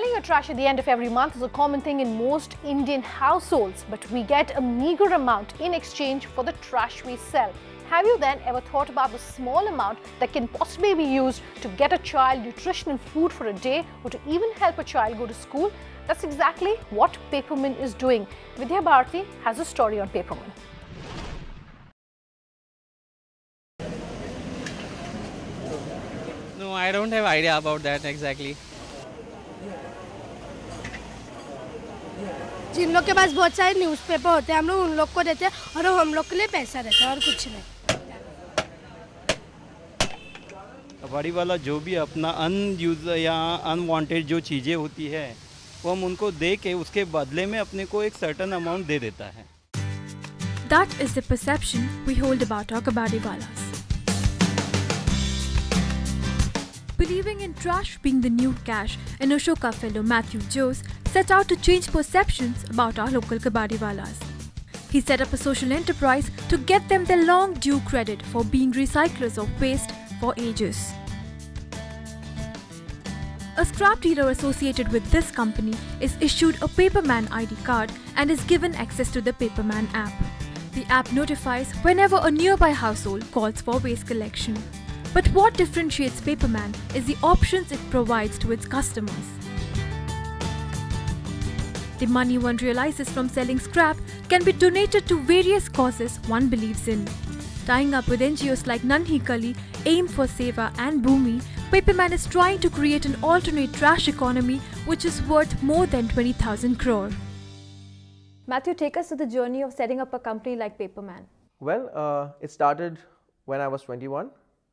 Selling your trash at the end of every month is a common thing in most Indian households, but we get a meager amount in exchange for the trash we sell. Have you then ever thought about the small amount that can possibly be used to get a child nutritional food for a day or to even help a child go to school? That's exactly what Paperman is doing. Vidya Bharati has a story on Paperman. No, I don't have idea about that exactly. जिन लोग के पास बहुत सारे newspaper होते हैं हम लोग उन लोग को देते हैं और हम लोग के लिए पैसा रहता है और कुछ नहीं। कबाड़ी वाला जो भी अपना अनयूज या अनवांटेड जो चीज़ें होती है वो हम उनको दे के उसके बदले में अपने को एक सर्टेन अमाउंट दे देता है। That is the perception we hold about our kabadiwalas. Believing in trash being the new cash, an Ashoka fellow Mathew Jose set out to change perceptions about our local kabadiwalas. He set up a social enterprise to get them their long due credit for being recyclers of waste for ages. A scrap dealer associated with this company is issued a Paperman ID card and is given access to the Paperman app. The app notifies whenever a nearby household calls for waste collection. But what differentiates Paperman is the options it provides to its customers. The money one realizes from selling scrap can be donated to various causes one believes in. Tying up with NGOs like Nanhi Kali, Aim for Seva and Bhumi, Paperman is trying to create an alternate trash economy which is worth more than 20,000 crore. Mathew, take us to the journey of setting up a company like Paperman. Well, it started when I was 21.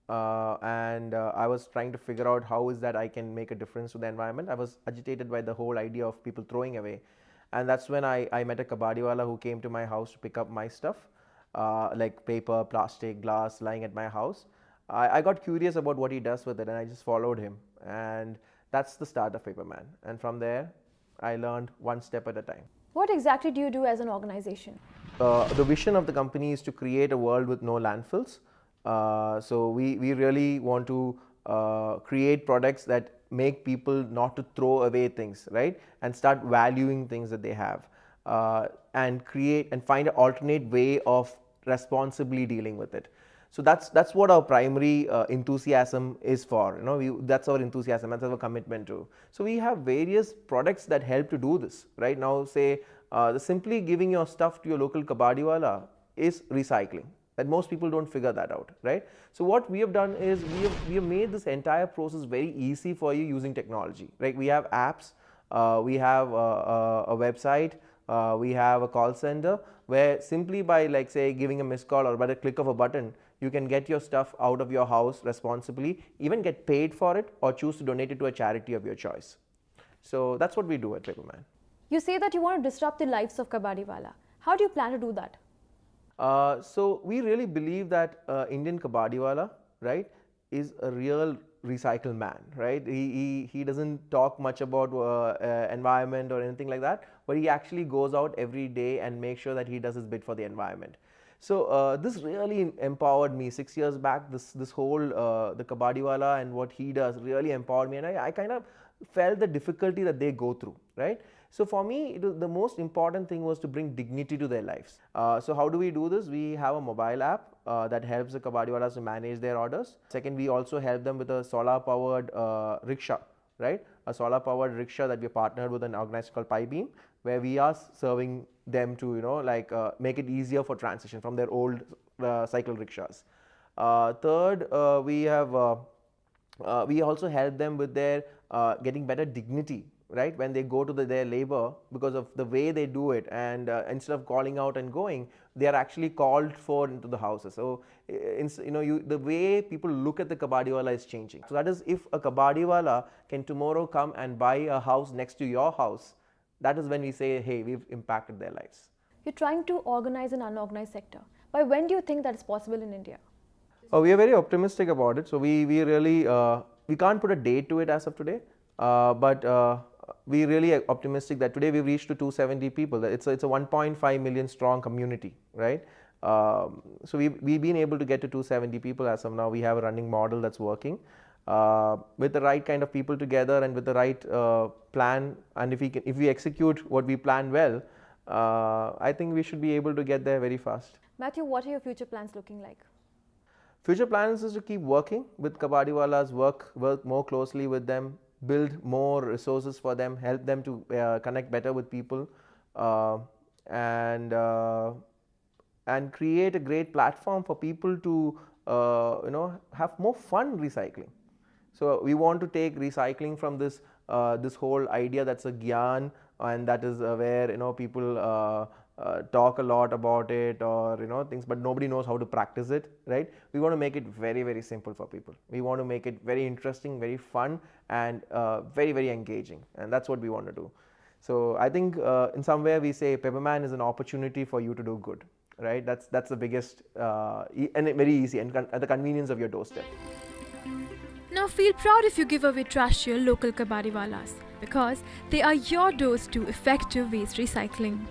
I was trying to figure out how is that I can make a difference to the environment. I was agitated by the whole idea of people throwing away, and that's when I met a kabadiwala who came to my house to pick up my stuff, like paper, plastic, glass lying at my house. I got curious about what he does with it and I just followed him, and that's the start of Paperman, and from there I learned one step at a time. What exactly do you do as an organization? The vision of the company is to create a world with no landfills. So we really want to create products that make people not to throw away things, right, and start valuing things that they have, and create and find an alternate way of responsibly dealing with it. So that's what our primary enthusiasm is for. That's our enthusiasm, that's our commitment to. So we have various products that help to do this. Right now, say simply giving your stuff to your local kabadiwala is recycling. That most people don't figure that out, right? So what we have done is we have made this entire process very easy for you using technology. Right? We have apps, we have a website, we have a call center where simply by say giving a missed call or by the click of a button, you can get your stuff out of your house responsibly, even get paid for it or choose to donate it to a charity of your choice. So that's what we do at Paperman. You say that you want to disrupt the lives of kabadiwala. How do you plan to do that? So we really believe that Indian kabadiwala, right, is a real recycle man, right? He doesn't talk much about environment or anything like that, but he actually goes out every day and makes sure that he does his bit for the environment. So this really empowered me 6 years back. This whole the kabadiwala and what he does really empowered me, and I kind of felt the difficulty that they go through, right? So for me, the most important thing was to bring dignity to their lives. So how do we do this? We have a mobile app that helps the kabadiwalas to manage their orders. Second, we also help them with a solar-powered rickshaw, right? A solar-powered rickshaw that we partnered with an organization called Beam, where we are serving them to make it easier for transition from their old cycle rickshaws. Third, we also help them with their getting better dignity, right, when they go to their labor because of the way they do it, and instead of calling out and going, they are actually called for into the houses. So the way people look at the kabadiwala is changing. So that is, if a kabadiwala can tomorrow come and buy a house next to your house, that is when we say, hey, we've impacted their lives. You're trying to organize an unorganized sector. By when do you think that is possible in India? We are very optimistic about it. So we really we can't put a date to it as of today, but we're really optimistic that today we've reached to 270 people. It's a 1.5 million strong community, right? So we've been able to get to 270 people as of now. We have a running model that's working. with the right kind of people together and with the right plan, and if we execute what we plan well, I think we should be able to get there very fast. Mathew, what are your future plans looking like? Future plans is to keep working with Kabadiwalas, work more closely with them, build more resources for them, help them to connect better with people, and create a great platform for people to have more fun recycling. So we want to take recycling from this whole idea that's a gyan, and that is where people talk a lot about it, or things, but nobody knows how to practice it, right? We want to make it very, very simple for people. We want to make it very interesting, very fun, and very, very engaging, and that's what we want to do. So I think in some way we say Paperman is an opportunity for you to do good, right? That's the biggest and very easy, and at the convenience of your doorstep. Now feel proud if you give away trash to your local kabadiwalas, because they are your doors to effective waste recycling.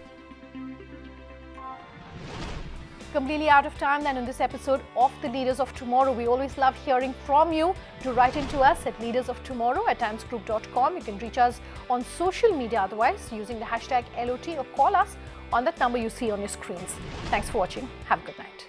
Completely out of time then in this episode of the Leaders of Tomorrow. We always love hearing from you. Do write into us at leadersoftomorrow@timesgroup.com. You can reach us on social media otherwise using the hashtag LOT, or call us on that number you see on your screens. Thanks for watching. Have a good night.